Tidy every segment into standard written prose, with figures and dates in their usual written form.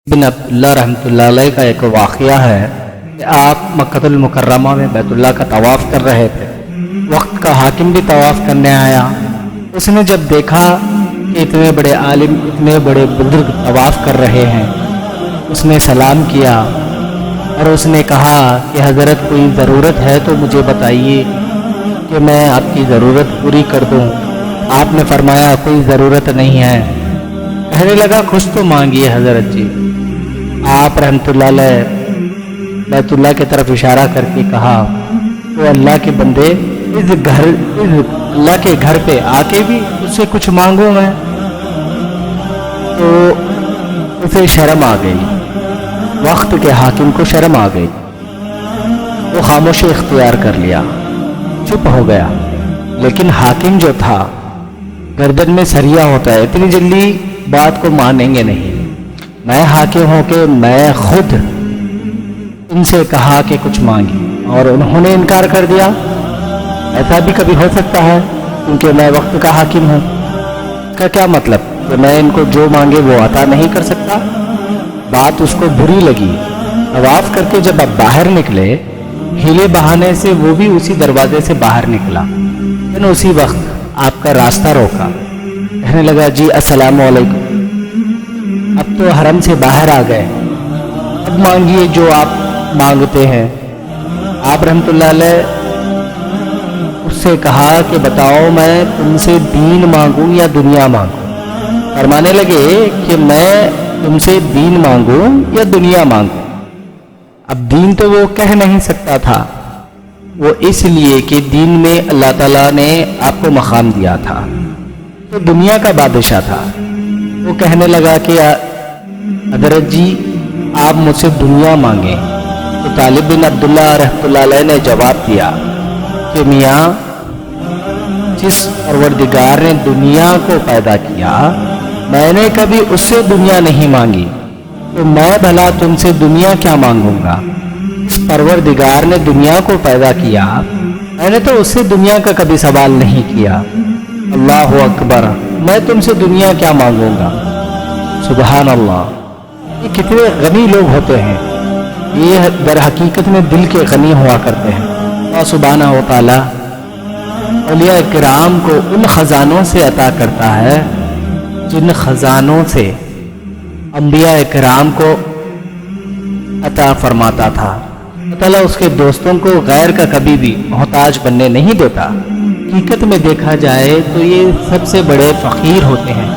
بن عبداللہ رحمۃ اللہ علیہ کا ایک واقعہ ہے کہ آپ مکۃ المکرمہ میں بیت اللہ کا طواف کر رہے تھے۔ وقت کا حاکم بھی طواف کرنے آیا۔ اس نے جب دیکھا کہ اتنے بڑے عالم، اتنے بڑے بزرگ طواف کر رہے ہیں، اس نے سلام کیا اور اس نے کہا کہ حضرت کوئی ضرورت ہے تو مجھے بتائیے کہ میں آپ کی ضرورت پوری کر دوں۔ آپ نے فرمایا کوئی ضرورت نہیں ہے۔ کہنے لگا کچھ تو مانگیے حضرت جی۔ آپ رحمۃ اللہ علیہ بیت اللہ کی طرف اشارہ کر کے کہا تو اللہ کے بندے اس اللہ کے گھر پہ آ کے بھی اس سے کچھ مانگوں میں؟ تو اسے شرم آ گئی، وقت کے حاکم کو شرم آ گئی، وہ خاموشی اختیار کر لیا، چپ ہو گیا۔ لیکن حاکم جو تھا گردن میں سریا ہوتا ہے، اتنی جلدی بات کو مانیں گے نہیں۔ میں حاکم ہوں کہ میں خود ان سے کہا کہ کچھ مانگی اور انہوں نے انکار کر دیا۔ ایسا بھی کبھی ہو سکتا ہے کیونکہ میں وقت کا حاکم ہوں۔ اس کا کیا مطلب کہ میں ان کو جو مانگے وہ عطا نہیں کر سکتا؟ بات اس کو بری لگی۔ طواف کر کے جب آپ باہر نکلے، ہیلے بہانے سے وہ بھی اسی دروازے سے باہر نکلا، لیکن اسی وقت آپ کا راستہ روکا، کہنے لگا جی السلام علیکم، اب تو حرم سے باہر آ گئے، اب مانگیے جو آپ مانگتے ہیں۔ آپ رحمۃ اللہ علیہ اس سے کہا کہ بتاؤ میں تم سے دین مانگوں یا دنیا مانگوں؟ فرمانے لگے کہ میں تم سے دین مانگوں یا دنیا مانگوں؟ اب دین تو وہ کہہ نہیں سکتا تھا، وہ اس لیے کہ دین میں اللہ تعالیٰ نے آپ کو مقام دیا تھا، تو دنیا کا بادشاہ تھا۔ وہ کہنے لگا کہ حضرت جی آپ مجھ سے دنیا مانگیں۔ تو طالب بن عبداللہ رحمۃ اللہ علیہ نے جواب دیا کہ میاں، جس پروردگار نے دنیا کو پیدا کیا، میں نے کبھی اس سے دنیا نہیں مانگی، تو میں بھلا تم سے دنیا کیا مانگوں گا؟ اس پروردگار نے دنیا کو پیدا کیا، میں نے تو اس سے دنیا کا کبھی سوال نہیں کیا۔ اللہ اکبر، میں تم سے دنیا کیا مانگوں گا؟ سبحان اللہ، یہ کتنے غنی لوگ ہوتے ہیں، یہ در حقیقت میں دل کے غنی ہوا کرتے ہیں۔ اللہ سبحانہ و تعالی اولیاء کرام کو ان خزانوں سے عطا کرتا ہے جن خزانوں سے انبیاء کرام کو عطا فرماتا تھا۔ اللہ تعالیٰ اس کے دوستوں کو غیر کا کبھی بھی محتاج بننے نہیں دیتا۔ حقیقت میں دیکھا جائے تو یہ سب سے بڑے فقیر ہوتے ہیں،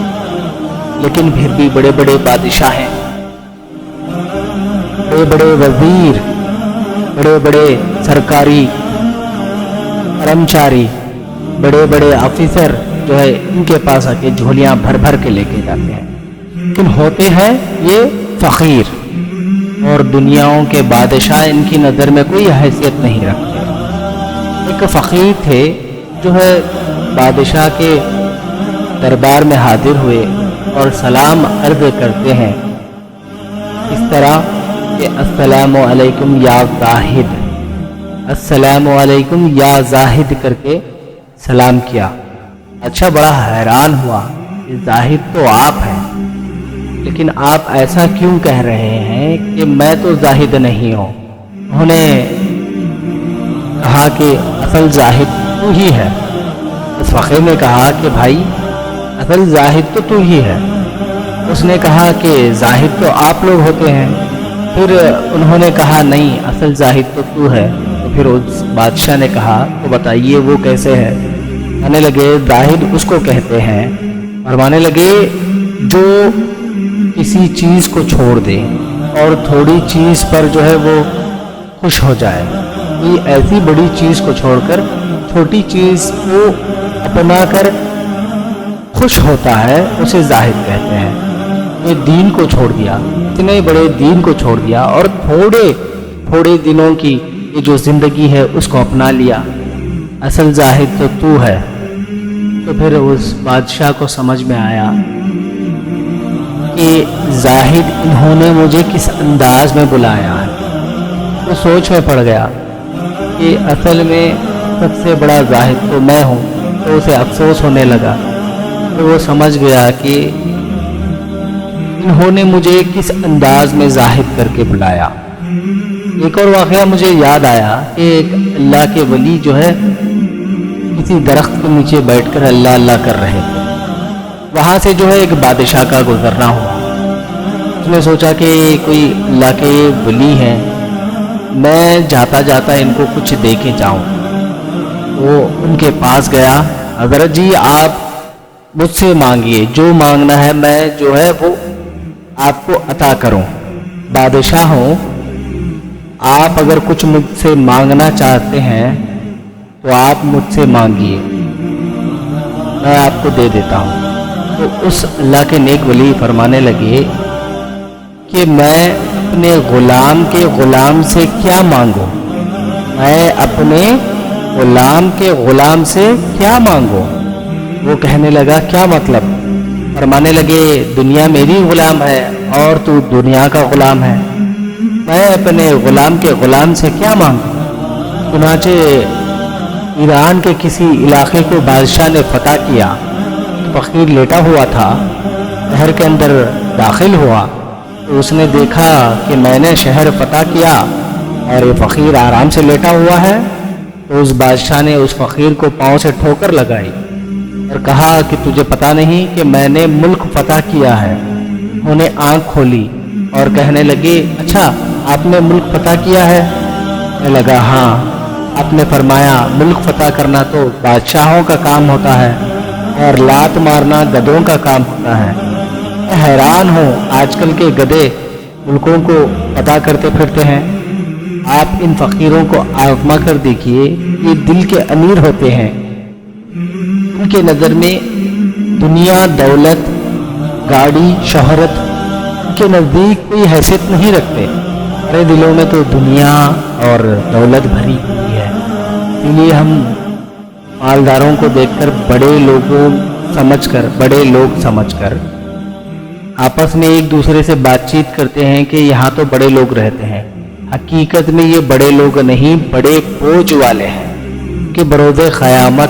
لیکن پھر بھی بڑے بڑے بادشاہ ہیں، بڑے بڑے وزیر، بڑے بڑے سرکاری کرمچاری، بڑے بڑے آفیسر جو ہے ان کے پاس آ کے جھولیاں بھر بھر کے لے کے جاتے ہیں، لیکن ہوتے ہیں یہ فقیر، اور دنیاؤں کے بادشاہ ان کی نظر میں کوئی حیثیت نہیں رکھتے۔ ایک فقیر تھے جو ہے بادشاہ کے دربار میں حاضر ہوئے اور سلام عرض کرتے ہیں اس طرح کہ السلام علیکم یا زاہد، السلام علیکم یا زاہد کر کے سلام کیا۔ اچھا بڑا حیران ہوا کہ زاہد تو آپ ہیں، لیکن آپ ایسا کیوں کہہ رہے ہیں کہ میں تو زاہد نہیں ہوں؟ انہوں نے کہا کہ اصل زاہد تو ہی ہے۔ اس فقیر نے کہا کہ بھائی اصل زاہد تو ہی ہے۔ اس نے کہا کہ زاہد تو آپ لوگ ہوتے ہیں۔ پھر انہوں نے کہا نہیں، اصل زاہد تو ہے۔ تو پھر اس بادشاہ نے کہا تو بتائیے وہ کیسے ہے؟ کہنے لگے زاہد اس کو کہتے ہیں، فرمانے لگے جو کسی چیز کو چھوڑ دے اور تھوڑی چیز پر جو ہے وہ خوش ہو جائے، کوئی ایسی بڑی چیز کو چھوڑ کر چھوٹی چیز کو اپنا کر خوش ہوتا ہے، اسے زاہد کہتے ہیں۔ یہ دین کو چھوڑ دیا، اتنے بڑے دین کو چھوڑ دیا اور تھوڑے دنوں کی یہ جو زندگی ہے اس کو اپنا لیا، اصل زاہد تو ہے۔ تو پھر اس بادشاہ کو سمجھ میں آیا کہ زاہد انہوں نے مجھے کس انداز میں بلایا ہے۔ وہ سوچ میں پڑ گیا کہ اصل میں سب سے بڑا زاہد تو میں ہوں، تو اسے افسوس ہونے لگا۔ تو وہ سمجھ گیا کہ انہوں نے مجھے کس انداز میں زاہد کر کے بلایا۔ ایک اور واقعہ مجھے یاد آیا کہ ایک اللہ کے ولی جو ہے کسی درخت کے نیچے بیٹھ کر اللہ اللہ کر رہے تھے۔ وہاں سے جو ہے ایک بادشاہ کا گزرنا ہوا۔ اس نے سوچا کہ کوئی اللہ کے ولی ہیں، میں جاتا جاتا ان کو کچھ دے کے جاؤں۔ وہ ان کے پاس گیا، حضرت جی آپ مجھ سے مانگیے، جو مانگنا ہے میں جو ہے وہ آپ کو عطا کروں۔ بادشاہ ہوں، آپ اگر کچھ مجھ سے مانگنا چاہتے ہیں تو آپ مجھ سے مانگیے، میں آپ کو دے دیتا ہوں۔ تو اس اللہ کے نیک ولی فرمانے لگے کہ میں اپنے غلام کے غلام سے کیا مانگوں، میں اپنے غلام کے غلام سے کیا مانگوں۔ وہ کہنے لگا کیا مطلب؟ فرمانے لگے دنیا میری غلام ہے اور تو دنیا کا غلام ہے، میں اپنے غلام کے غلام سے کیا مانگوں۔ چنانچہ ایران کے کسی علاقے کو بادشاہ نے فتح کیا، فقیر لیٹا ہوا تھا، شہر کے اندر داخل ہوا تو اس نے دیکھا کہ میں نے شہر فتح کیا اور یہ فقیر آرام سے لیٹا ہوا ہے، تو اس بادشاہ نے اس فقیر کو پاؤں سے ٹھوکر لگائی اور کہا کہ تجھے پتہ نہیں کہ میں نے ملک فتح کیا ہے۔ انہوں نے آنکھ کھولی اور کہنے لگے اچھا آپ نے ملک فتح کیا ہے؟ کہنے لگا ہاں۔ آپ نے فرمایا ملک فتح کرنا تو بادشاہوں کا کام ہوتا ہے اور لات مارنا گدھوں کا کام ہوتا ہے۔ میں حیران ہوں آج کل کے گدھے ملکوں کو فتح کرتے پھرتے ہیں۔ آپ ان فقیروں کو آزما کر دیکھیے، یہ دل کے امیر ہوتے ہیں، ان کے نظر میں دنیا، دولت، گاڑی، شہرت ان کے نزدیک کوئی حیثیت نہیں رکھتے۔ ہمارے دلوں میں تو دنیا اور دولت بھری ہوئی ہے، اس لیے ہم مالداروں کو دیکھ کر بڑے لوگ سمجھ کر آپس میں ایک دوسرے سے بات چیت کرتے ہیں کہ یہاں تو بڑے لوگ رہتے ہیں۔ حقیقت میں یہ بڑے لوگ نہیں، بڑے بوجھ والے ہیں کہ بروز قیامت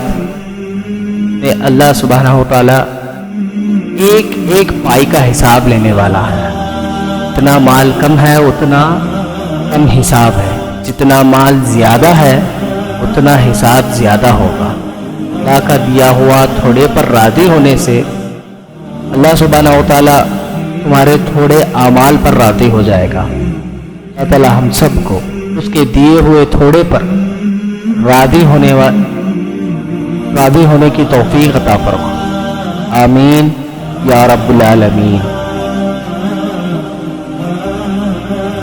میں اللہ سبحانہ و تعالی ایک ایک پائی کا حساب لینے والا ہے۔ جتنا مال کم ہے اتنا کم حساب ہے، جتنا مال زیادہ ہے اتنا حساب زیادہ ہوگا۔ اللہ کا دیا ہوا تھوڑے پر راضی ہونے سے اللہ سبحانہ و تعالی تمہارے تھوڑے اعمال پر راضی ہو جائے گا۔ اللہ تعالی ہم سب کو اس کے دیے ہوئے تھوڑے پر راضی ہونے کی توفیق عطا فرما، آمین یا رب العالمین۔